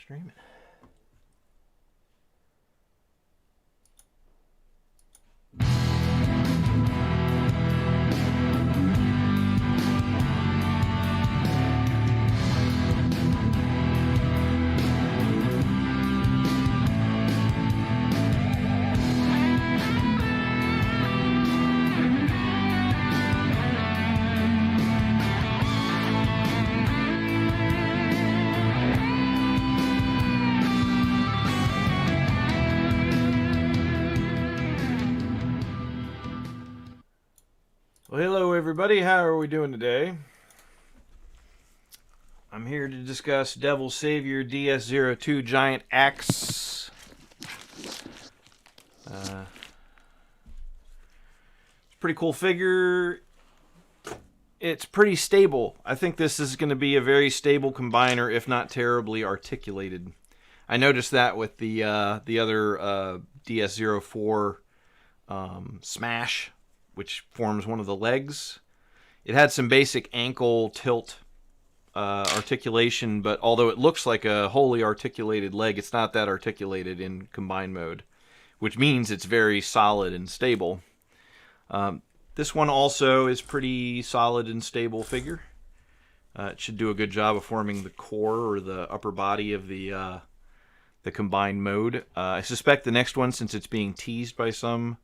Streaming. Well, hello everybody, how are we doing today? I'm here to discuss Devil Saviour DS-02 Giant Axe. It's a pretty cool figure. It's pretty stable. I think this is going to be a very stable combiner, if not terribly articulated. I noticed that with the other DS-04 Smash, which forms one of the legs. It had some basic ankle tilt articulation, but although it looks like a wholly articulated leg, it's not that articulated in combined mode, which means it's very solid and stable. This one also is pretty solid and stable figure. It should do a good job of forming the core or the upper body of the combined mode. I suspect the next one, since it's being teased by some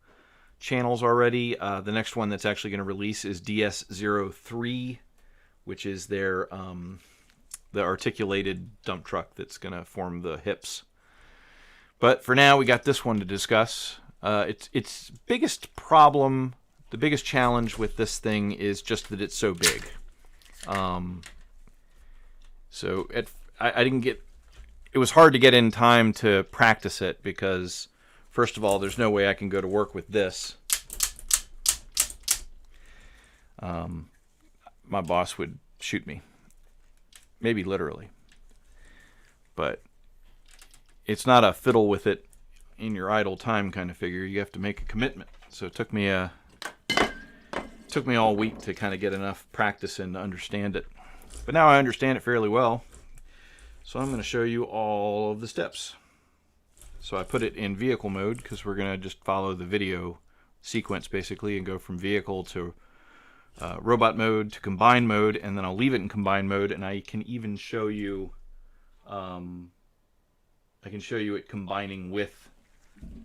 channels already, the next one that's actually going to release is DS-03, which is their the articulated dump truck that's going to form the hips. But for now, we got this one to discuss. Its biggest problem, the biggest challenge with this thing is just that it's so big. I didn't get. It was hard to get in time to practice it because, first of all, there's no way I can go to work with this. My boss would shoot me. Maybe literally. But it's not a fiddle with it in your idle time kind of figure. You have to make a commitment. So it took me all week to kind of get enough practice and to understand it. But now I understand it fairly well. So I'm going to show you all of the steps. So I put it in vehicle mode because we're going to just follow the video sequence basically and go from vehicle to robot mode to combined mode, and then I'll leave it in combined mode, and I can even show you it combining with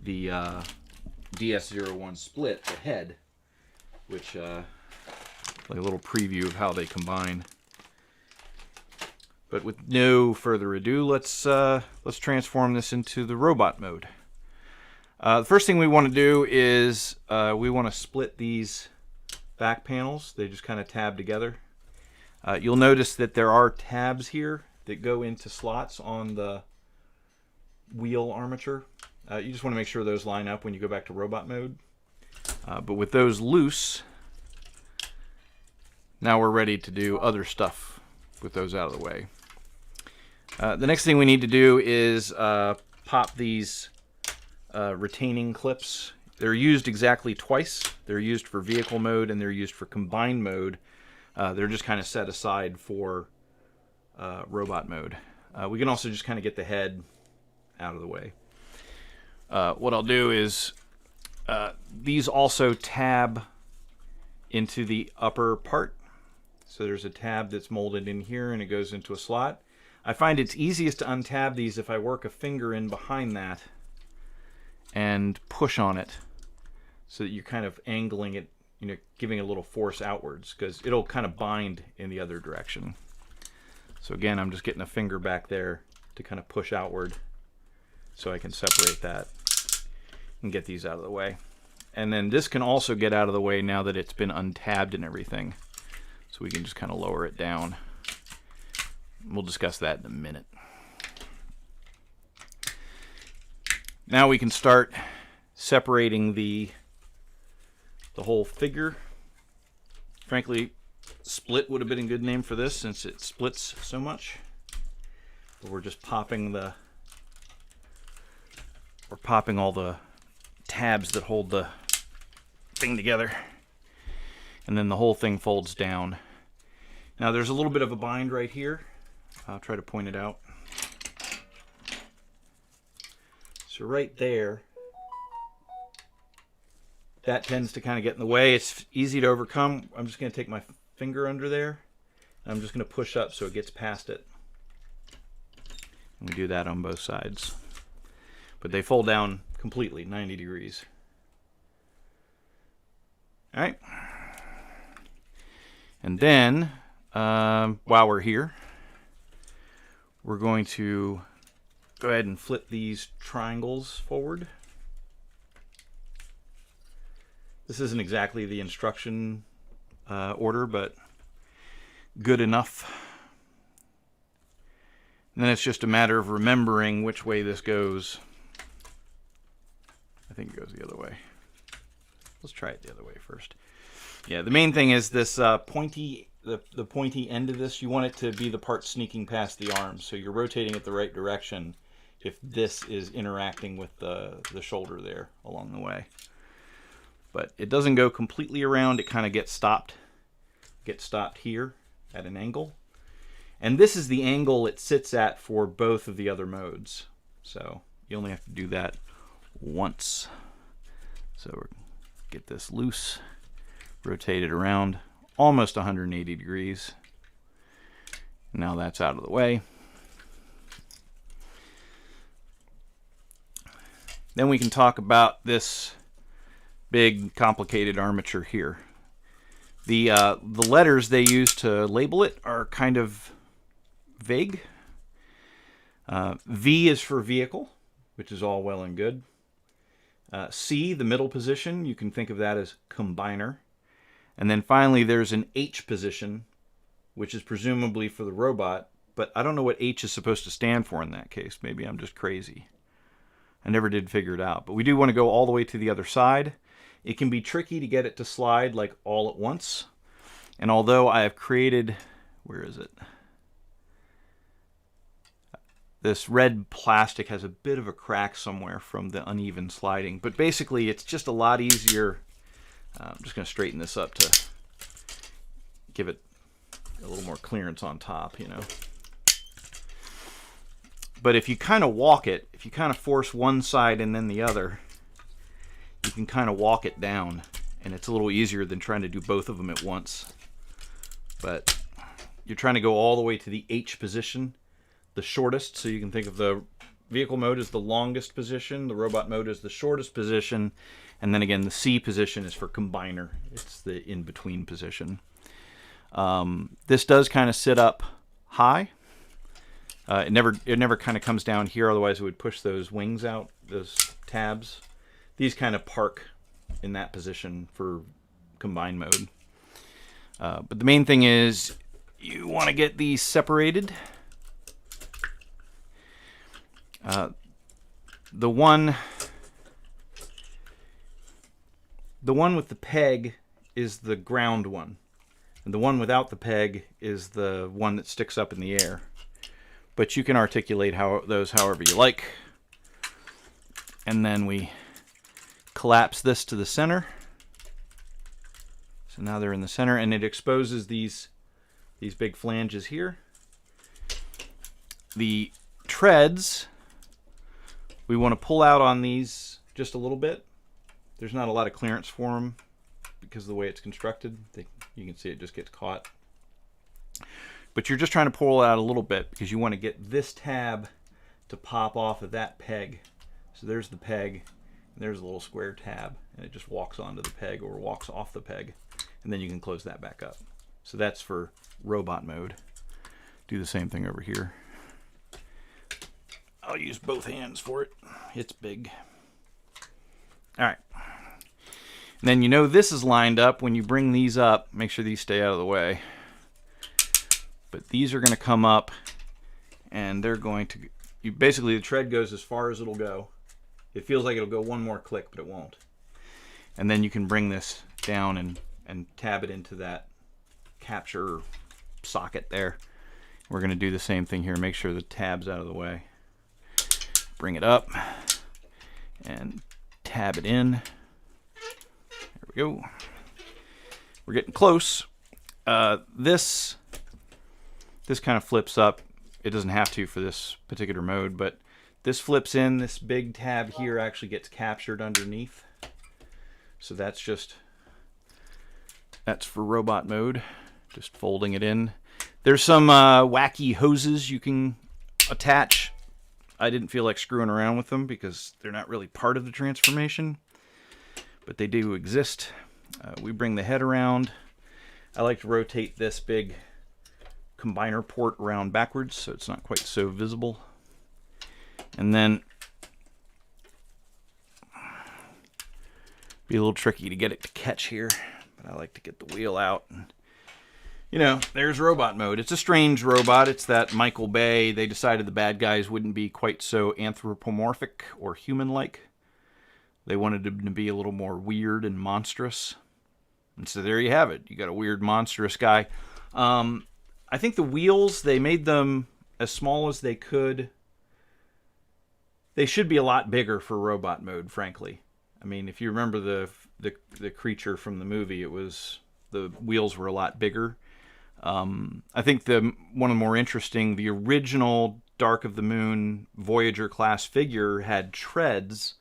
the DS-01 split, the head, which like a little preview of how they combine. But with no further ado, let's transform this into the robot mode. The first thing we want to do is we want to split these back panels. They just kind of tab together. You'll notice that there are tabs here that go into slots on the wheel armature. You just want to make sure those line up when you go back to robot mode. But with those loose, now we're ready to do other stuff with those out of the way. The next thing we need to do is pop these retaining clips. They're used exactly twice. They're used for vehicle mode and they're used for combined mode. They're just kind of set aside for robot mode. We can also just kind of get the head out of the way. What I'll do is these also tab into the upper part. So there's a tab that's molded in here and it goes into a slot. I find it's easiest to untab these if I work a finger in behind that and push on it so that you're kind of angling it, you know, giving a little force outwards, because it'll kind of bind in the other direction. So again, I'm just getting a finger back there to kind of push outward so I can separate that and get these out of the way. And then this can also get out of the way now that it's been untabbed and everything. So we can just kind of lower it down. We'll discuss that in a minute. Now we can start separating the whole figure. Frankly, split would have been a good name for this since it splits so much. But we're just popping all the tabs that hold the thing together. And then the whole thing folds down. Now there's a little bit of a bind right here. I'll try to point it out. So right there, that tends to kind of get in the way. It's easy to overcome. I'm just going to take my finger under there, and I'm just going to push up so it gets past it. And we do that on both sides. But they fold down completely, 90 degrees. All right. And then, while we're here, we're going to go ahead and flip these triangles forward. This isn't exactly the instruction order, but good enough. And then it's just a matter of remembering which way this goes. I think it goes the other way. Let's try it the other way first. Yeah, the main thing is this pointy, the pointy end of this, you want it to be the part sneaking past the arms. So you're rotating it the right direction if this is interacting with the shoulder there along the way. But it doesn't go completely around, it kind of gets stopped here at an angle. And this is the angle it sits at for both of the other modes. So you only have to do that once. So we're get this loose, rotate it around almost 180 degrees. Now that's out of the way. Then we can talk about this big complicated armature here. The letters they use to label it are kind of vague. V is for vehicle, which is all well and good. C, the middle position, you can think of that as combiner. And then finally there's an H position, which is presumably for the robot, but I don't know what H is supposed to stand for in that case. Maybe I'm just crazy. I never did figure it out. But we do want to go all the way to the other side. It can be tricky to get it to slide like all at once. And although I have created, where is it? This red plastic has a bit of a crack somewhere from the uneven sliding. But basically, it's just a lot easier. I'm just going to straighten this up to give it a little more clearance on top, you know. But if you kind of walk it, if you kind of force one side and then the other, you can kind of walk it down. And it's a little easier than trying to do both of them at once. But you're trying to go all the way to the H position, the shortest. So you can think of the vehicle mode as the longest position, the robot mode as the shortest position, and then again the C position is for combiner. It's the in-between position. This does kind of sit up high. It never kind of comes down here, otherwise it would push those wings out, those tabs. These kind of park in that position for combine mode. But the main thing is you want to get these separated. The one with the peg is the ground one, and the one without the peg is the one that sticks up in the air. But you can articulate those however you like. And then we collapse this to the center. So now they're in the center, and it exposes these big flanges here. The treads, we want to pull out on these just a little bit. There's not a lot of clearance for them because of the way it's constructed. You can see it just gets caught. But you're just trying to pull it out a little bit because you want to get this tab to pop off of that peg. So there's the peg, and there's a little square tab, and it just walks onto the peg or walks off the peg, and then you can close that back up. So that's for robot mode. Do the same thing over here. I'll use both hands for it. It's big. All right. And then you know this is lined up. When you bring these up, make sure these stay out of the way. But these are going to come up, and they're going to, basically the tread goes as far as it'll go. It feels like it'll go one more click, but it won't. And then you can bring this down and tab it into that capture socket there. We're going to do the same thing here. Make sure the tab's out of the way. Bring it up and tab it in. There we go. We're getting close. This kind of flips up. It doesn't have to for this particular mode, but this flips in. This big tab here actually gets captured underneath. So that's for robot mode. Just folding it in. There's some wacky hoses you can attach. I didn't feel like screwing around with them because they're not really part of the transformation, but they do exist. We bring the head around. I like to rotate this big combiner port around backwards so it's not quite so visible. And then be a little tricky to get it to catch here, but I like to get the wheel out. And, you know, there's robot mode. It's a strange robot. It's that Michael Bay. They decided the bad guys wouldn't be quite so anthropomorphic or human-like. They wanted them to be a little more weird and monstrous. And so there you have it. You got a weird, monstrous guy. I think the wheels, they made them as small as they could. They should be a lot bigger for robot mode, frankly. I mean, if you remember the creature from the movie, the wheels were a lot bigger. I think one of the more interesting, the original Dark of the Moon Voyager class figure had treads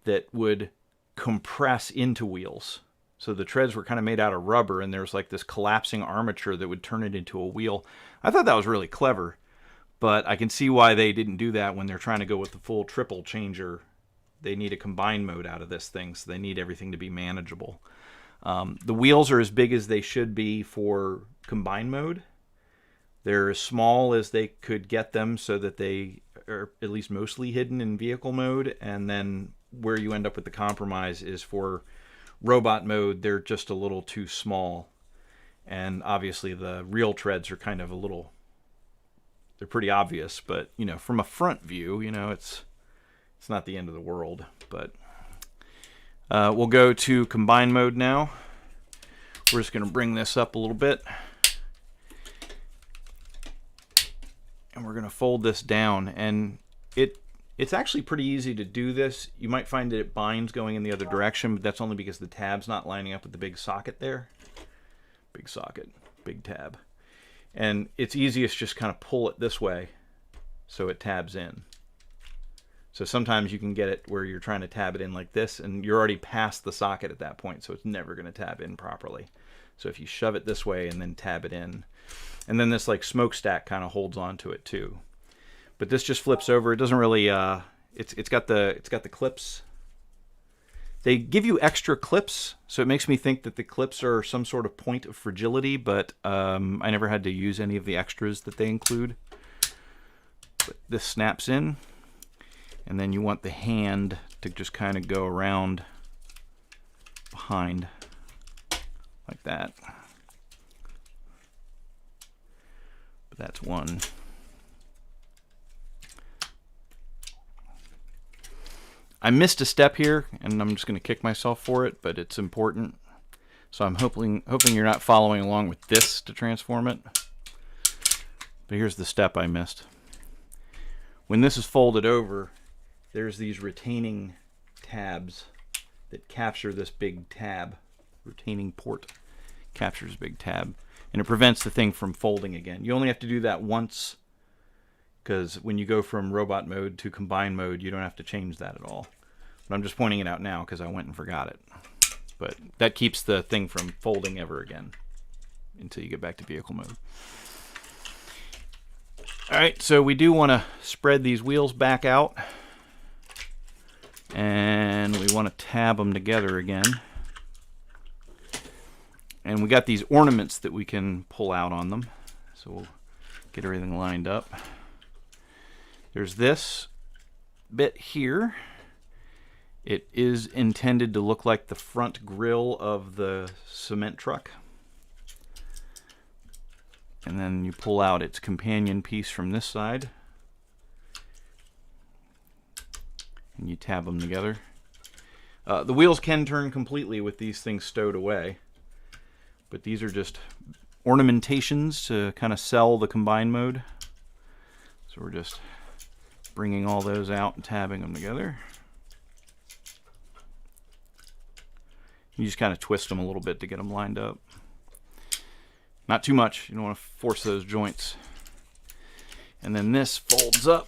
that would compress into wheels. So the treads were kind of made out of rubber, and there was like this collapsing armature that would turn it into a wheel. I thought that was really clever, but I can see why they didn't do that when they're trying to go with the full triple changer. They need a combined mode out of this thing, so they need everything to be manageable. The wheels are as big as they should be for combined mode. They're as small as they could get them so that they are at least mostly hidden in vehicle mode. And then where you end up with the compromise is for robot mode, they're just a little too small. And obviously the real treads are kind of they're pretty obvious. But, you know, from a front view, you know, it's not the end of the world. But we'll go to combine mode now. We're just going to bring this up a little bit. And we're going to fold this down. And it's actually pretty easy to do this. You might find that it binds going in the other direction, but that's only because the tab's not lining up with the big socket there. Big socket, big tab. And it's easiest just kind of pull it this way so it tabs in. So sometimes you can get it where you're trying to tab it in like this, and you're already past the socket at that point, so it's never going to tab in properly. So if you shove it this way and then tab it in, and then this like smokestack kind of holds on to it too. But this just flips over. It doesn't really. It's got the clips. They give you extra clips, so it makes me think that the clips are some sort of point of fragility. But I never had to use any of the extras that they include. But this snaps in. And then you want the hand to just kind of go around behind like that. But that's one. I missed a step here, and I'm just going to kick myself for it, but it's important. So I'm hoping you're not following along with this to transform it. But here's the step I missed. When this is folded over, there's these retaining tabs that capture this big tab. Retaining port captures big tab. And it prevents the thing from folding again. You only have to do that once, because when you go from robot mode to combine mode, you don't have to change that at all. But I'm just pointing it out now because I went and forgot it. But that keeps the thing from folding ever again until you get back to vehicle mode. Alright, so we do want to spread these wheels back out. And we want to tab them together again. And we got these ornaments that we can pull out on them. So we'll get everything lined up. There's this bit here. It is intended to look like the front grille of the cement truck. And then you pull out its companion piece from this side. And you tab them together. The wheels can turn completely with these things stowed away. But these are just ornamentations to kind of sell the combine mode. So we're just bringing all those out and tabbing them together. You just kind of twist them a little bit to get them lined up. Not too much. You don't want to force those joints. And then this folds up.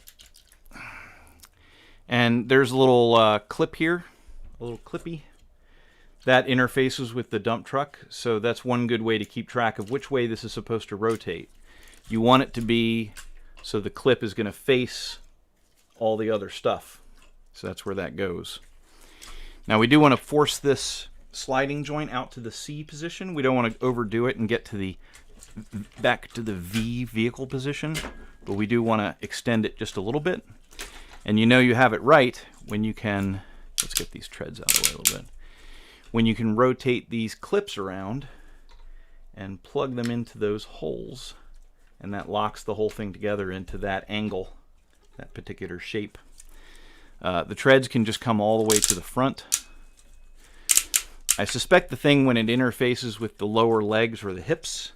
And there's a little clip here, a little clippy, that interfaces with the dump truck. So that's one good way to keep track of which way this is supposed to rotate. You want it to be so the clip is going to face all the other stuff. So that's where that goes. Now we do want to force this sliding joint out to the C position. We don't want to overdo it and get to the back to the V vehicle position, but we do want to extend it just a little bit. And you know you have it right when you can, let's get these treads out of the way a little bit, when you can rotate these clips around and plug them into those holes, and that locks the whole thing together into that angle, that particular shape. The treads can just come all the way to the front. I suspect the thing, when it interfaces with the lower legs or the hips,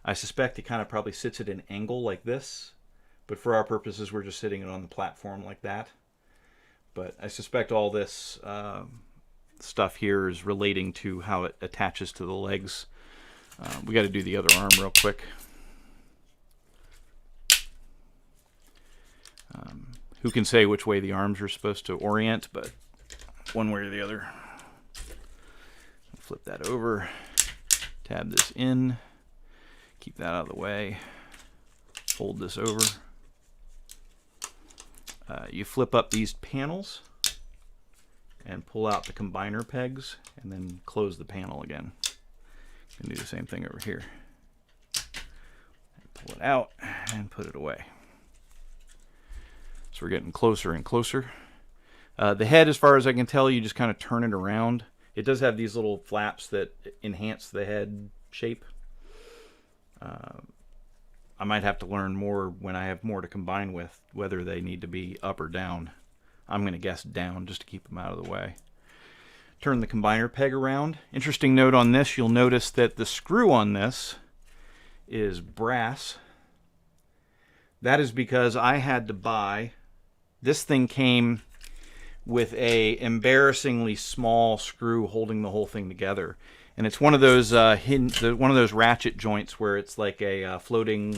I suspect it kind of probably sits at an angle like this, but for our purposes we're just sitting it on the platform like that. But I suspect all this stuff here is relating to how it attaches to the legs. We got to do the other arm real quick. Who can say which way the arms are supposed to orient, but one way or the other. Flip that over, tab this in, keep that out of the way, fold this over. You flip up these panels and pull out the combiner pegs and then close the panel again. You can do the same thing over here. Pull it out and put it away. So we're getting closer and closer. The head, as far as I can tell, you just kind of turn it around. It does have these little flaps that enhance the head shape. I might have to learn more when I have more to combine with, whether they need to be up or down. I'm going to guess down just to keep them out of the way. Turn the combiner peg around. Interesting note on this, you'll notice that the screw on this is brass. That is because I had to buy, this thing came with a embarrassingly small screw holding the whole thing together, and it's one of those one of those ratchet joints where it's like a floating,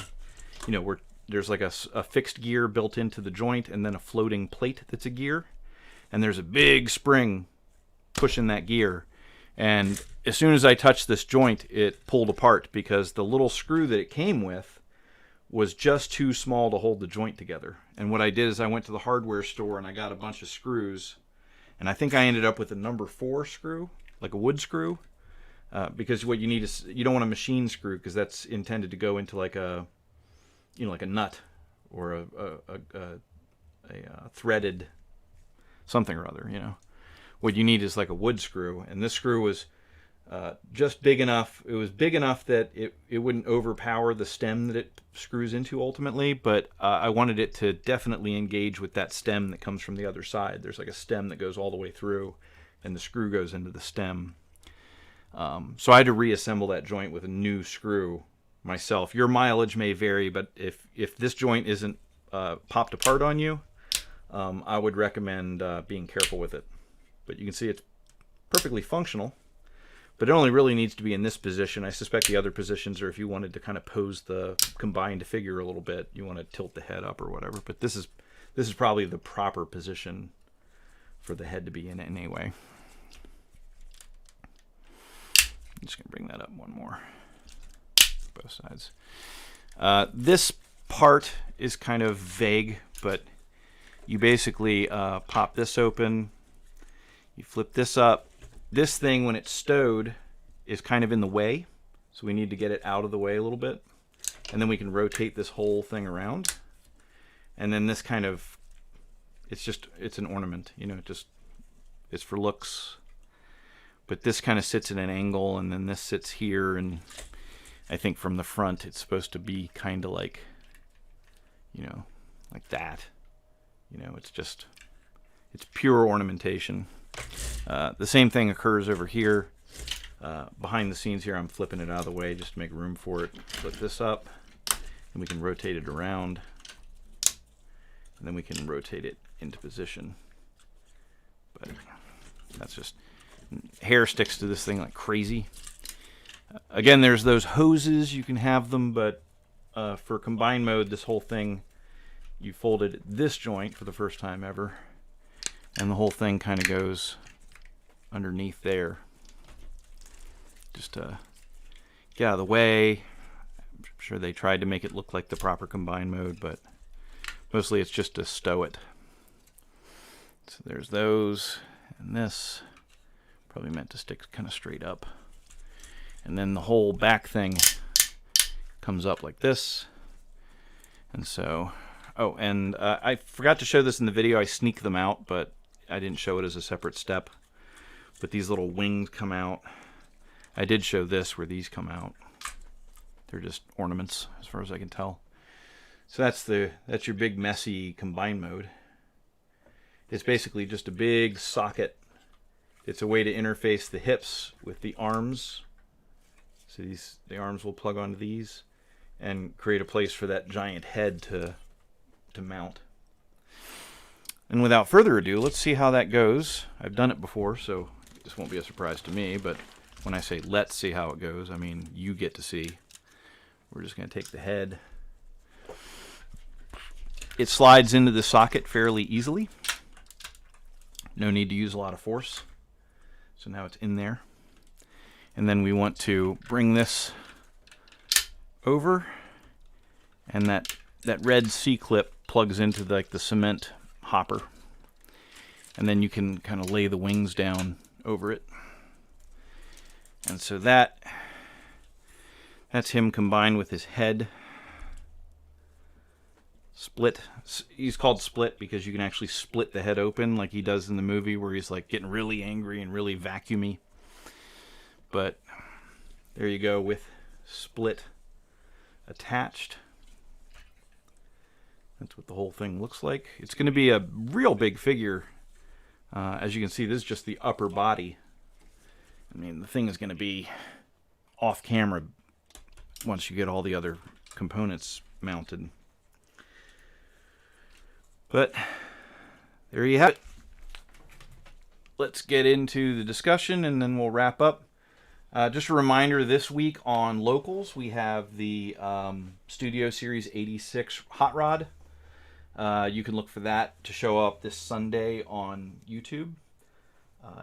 you know, where there's like a fixed gear built into the joint and then a floating plate that's a gear, and there's a big spring pushing that gear. And as soon as I touched this joint, it pulled apart because the little screw that it came with was just too small to hold the joint together. And what I did is I went to the hardware store and I got a bunch of screws, and I think I ended up with a number 4 screw, like a wood screw, because what you need is, you don't want a machine screw because that's intended to go into like a, you know, like a nut or a threaded something or other, you know. What you need is like a wood screw, and this screw was just big enough. It was big enough that it wouldn't overpower the stem that it screws into ultimately, but I wanted it to definitely engage with that stem that comes from the other side. There's like a stem that goes all the way through, and the screw goes into the stem. So I had to reassemble that joint with a new screw myself. Your mileage may vary, but if this joint isn't popped apart on you, I would recommend being careful with it. But you can see it's perfectly functional. But it only really needs to be in this position. I suspect the other positions are if you wanted to kind of pose the combined figure a little bit. You want to tilt the head up or whatever. But this is probably the proper position for the head to be in anyway. I'm just going to bring that up one more. Both sides. This part is kind of vague, but you basically pop this open. You flip this up. This thing, when it's stowed, is kind of in the way, so we need to get it out of the way a little bit. And then we can rotate this whole thing around. And then this kind of, it's an ornament, you know, it's for looks. But this kind of sits at an angle, and then this sits here, and I think from the front it's supposed to be kind of like, you know, like that. You know, it's pure ornamentation. The same thing occurs over here. Behind the scenes here, I'm flipping it out of the way just to make room for it. Flip this up, and we can rotate it around. And then we can rotate it into position. But that's just, hair sticks to this thing like crazy. Again, there's those hoses, you can have them, but for combine mode, this whole thing, you folded this joint for the first time ever. And the whole thing kind of goes underneath there. Just to get out of the way. I'm sure they tried to make it look like the proper combine mode, but mostly it's just to stow it. So there's those, and this probably meant to stick kind of straight up. And then the whole back thing comes up like this. And so, oh, and I forgot to show this in the video. I sneak them out, but I didn't show it as a separate step. But these little wings come out. I did show this where these come out. They're just ornaments, as far as I can tell. So that's your big messy combine mode. It's basically just a big socket. It's a way to interface the hips with the arms. So the arms will plug onto these and create a place for that giant head to mount. And without further ado, let's see how that goes. I've done it before, so this won't be a surprise to me, but when I say let's see how it goes, I mean you get to see. We're just going to take the head. It slides into the socket fairly easily. No need to use a lot of force. So now it's in there. And then we want to bring this over, and that red C-clip plugs into like the cement hopper. And then you can kind of lay the wings down over it. And so that's him combined with his head. Split. He's called Split because you can actually split the head open like he does in the movie where he's like getting really angry and really vacuumy. But there you go with Split attached. That's what the whole thing looks like. It's going to be a real big figure. As you can see, this is just the upper body. I mean, the thing is going to be off camera once you get all the other components mounted. But there you have it. Let's get into the discussion and then we'll wrap up. Just a reminder, this week on Locals, we have the Studio Series 86 Hot Rod. You can look for that to show up this Sunday on YouTube.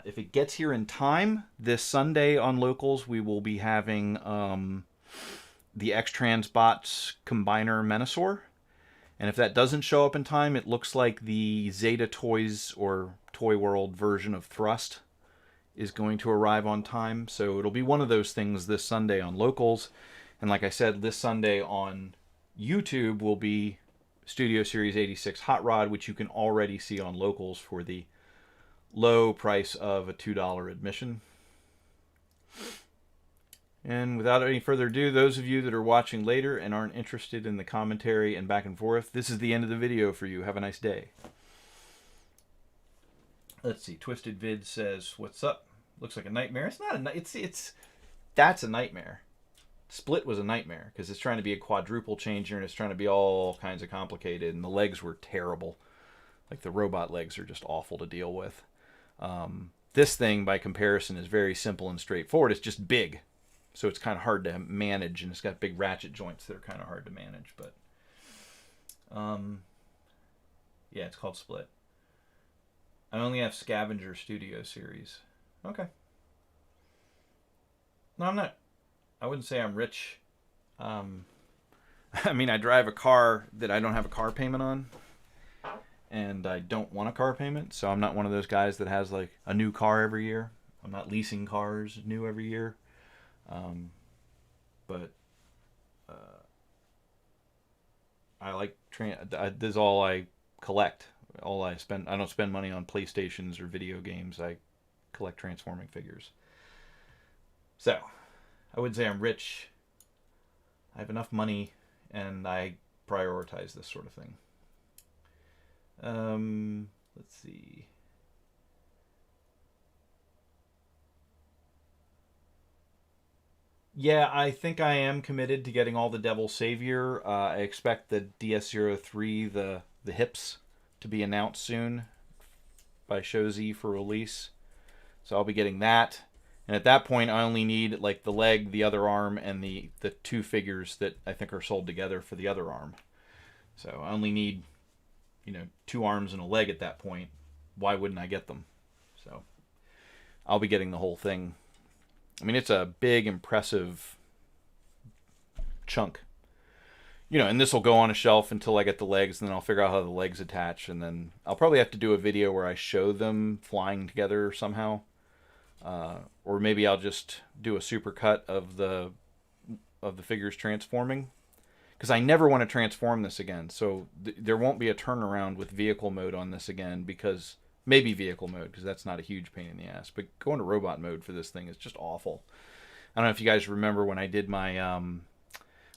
If it gets here in time, this Sunday on Locals, we will be having the X-Transbots Combiner Menasor. And if that doesn't show up in time, it looks like the Zeta Toys or Toy World version of Thrust is going to arrive on time. So it'll be one of those things this Sunday on Locals. And like I said, this Sunday on YouTube will be Studio Series 86 Hot Rod, which you can already see on Locals for the low price of a $2 admission. And without any further ado, those of you that are watching later and aren't interested in the commentary and back and forth, this is the end of the video for you. Have a nice day. Let's see. Twisted Vid says, "What's up? Looks like a nightmare." It's not a that's a nightmare. Split was a nightmare because it's trying to be a quadruple changer and it's trying to be all kinds of complicated, and the legs were terrible. Like the robot legs are just awful to deal with. This thing, by comparison, is very simple and straightforward. It's just big. So it's kind of hard to manage, and it's got big ratchet joints that are kind of hard to manage. But yeah, it's called Split. I only have Scavenger Studio Series. Okay. No, I'm not. I wouldn't say I'm rich. I mean, I drive a car that I don't have a car payment on, and I don't want a car payment, so I'm not one of those guys that has like a new car every year. I'm not leasing cars new every year. But I like this is all I collect. All I spend. I don't spend money on PlayStations or video games. I collect transforming figures. So I wouldn't say I'm rich. I have enough money, and I prioritize this sort of thing. Let's see. Yeah, I think I am committed to getting all the Devil Saviour. I expect the DS-03, the hips, to be announced soon by ShowZ for release. So I'll be getting that. And at that point, I only need like the leg, the other arm, and the two figures that I think are sold together for the other arm. So I only need, 2 arms and a leg at that point. why wouldn't I get them? So I'll be getting the whole thing. I mean, it's a big, impressive chunk. You know, and this will go on a shelf until I get the legs, and then I'll figure out how the legs attach, and then I'll probably have to do a video where I show them flying together somehow. Or maybe I'll just do a super cut of the figures transforming, because I never want to transform this again. So there won't be a turnaround with vehicle mode on this again, because maybe vehicle mode, because that's not a huge pain in the ass. But going to robot mode for this thing is just awful. I don't know if you guys remember when I did my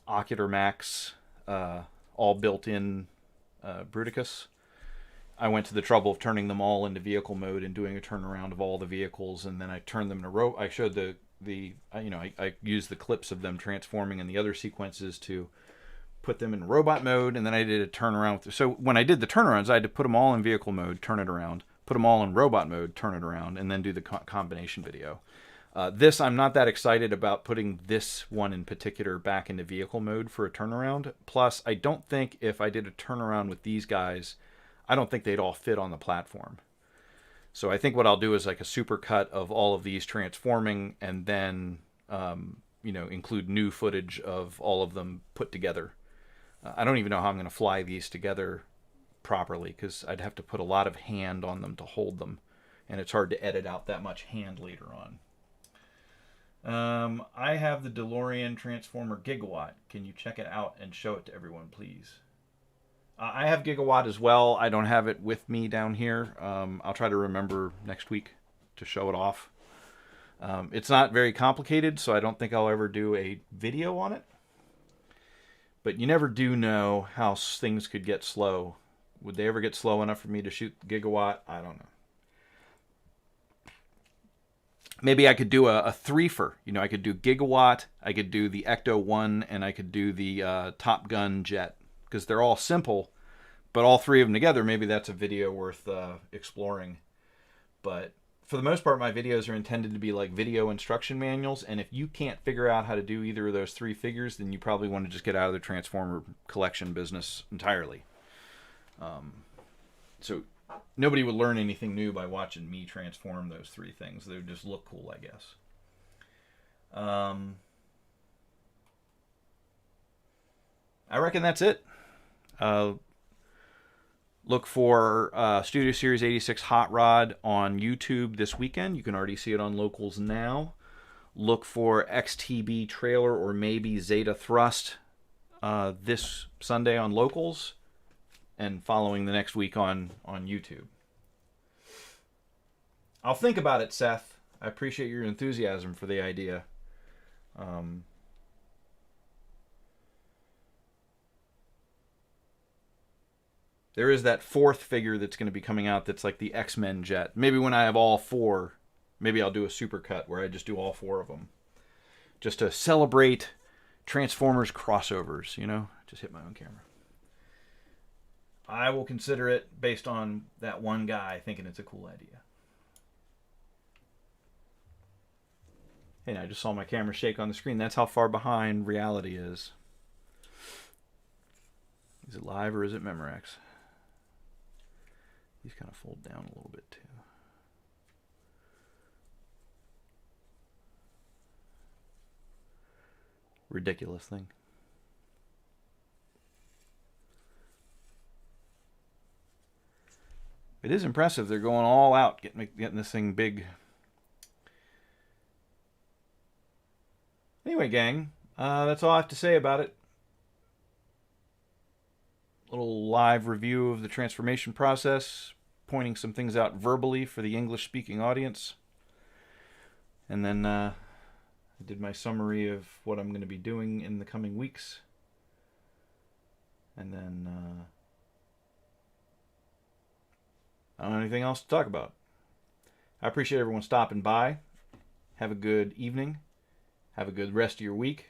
Ocular Max all built-in Bruticus. I went to the trouble of turning them all into vehicle mode and doing a turnaround of all the vehicles, and then I turned them to I showed I used the clips of them transforming in the other sequences to put them in robot mode, and then I did a turnaround. So when I did the turnarounds, I had to put them all in vehicle mode, turn it around, put them all in robot mode, turn it around, and then do the combination video. This, I'm not that excited about putting this one in particular back into vehicle mode for a turnaround. Plus, I don't think if I did a turnaround with these guys, I don't think they'd all fit on the platform. So I think what I'll do is like a super cut of all of these transforming, and then include new footage of all of them put together. I don't even know how I'm going to fly these together properly, because I'd have to put a lot of hand on them to hold them, and it's hard to edit out that much hand later on. I have the DeLorean Transformer Gigawatt. Can you check it out and show it to everyone, please? I have Gigawatt as well. I don't have it with me down here. I'll try to remember next week to show it off. It's not very complicated, so I don't think I'll ever do a video on it. But you never do know how things could get slow. Would they ever get slow enough for me to shoot Gigawatt? I don't know. Maybe I could do a threefer. I could do Gigawatt, I could do the Ecto-1, and I could do the Top Gun jet. Because they're all simple, but all three of them together, maybe that's a video worth exploring. But for the most part, my videos are intended to be like video instruction manuals, and if you can't figure out how to do either of those three figures, then you probably want to just get out of the Transformer collection business entirely. So nobody would learn anything new by watching me transform those three things. They would just look cool, I guess. I reckon that's it. Look for Studio Series 86 Hot Rod on YouTube this weekend. You can already see it on Locals now. Look for XTB Trailer or maybe Zeta Thrust this Sunday on Locals, and following the next week on YouTube. I'll think about it, Seth. I appreciate your enthusiasm for the idea. There is that fourth figure that's going to be coming out that's like the X-Men jet. Maybe when I have all four, maybe I'll do a super cut where I just do all four of them. Just to celebrate Transformers crossovers, Just hit my own camera. I will consider it based on that one guy thinking it's a cool idea. Hey, I just saw my camera shake on the screen. That's how far behind reality is. Is it live or is it Memorex? These kind of fold down a little bit too. Ridiculous thing. It is impressive. They're going all out, getting this thing big. Anyway, gang, that's all I have to say about it. Little live review of the transformation process, pointing some things out verbally for the English-speaking audience. And then I did my summary of what I'm going to be doing in the coming weeks. And then I don't have anything else to talk about. I appreciate everyone stopping by. Have a good evening. Have a good rest of your week.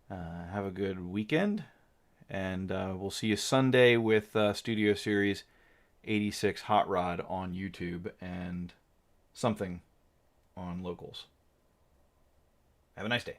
Have a good weekend. And we'll see you Sunday with Studio Series 86 Hot Rod on YouTube and something on Locals. Have a nice day.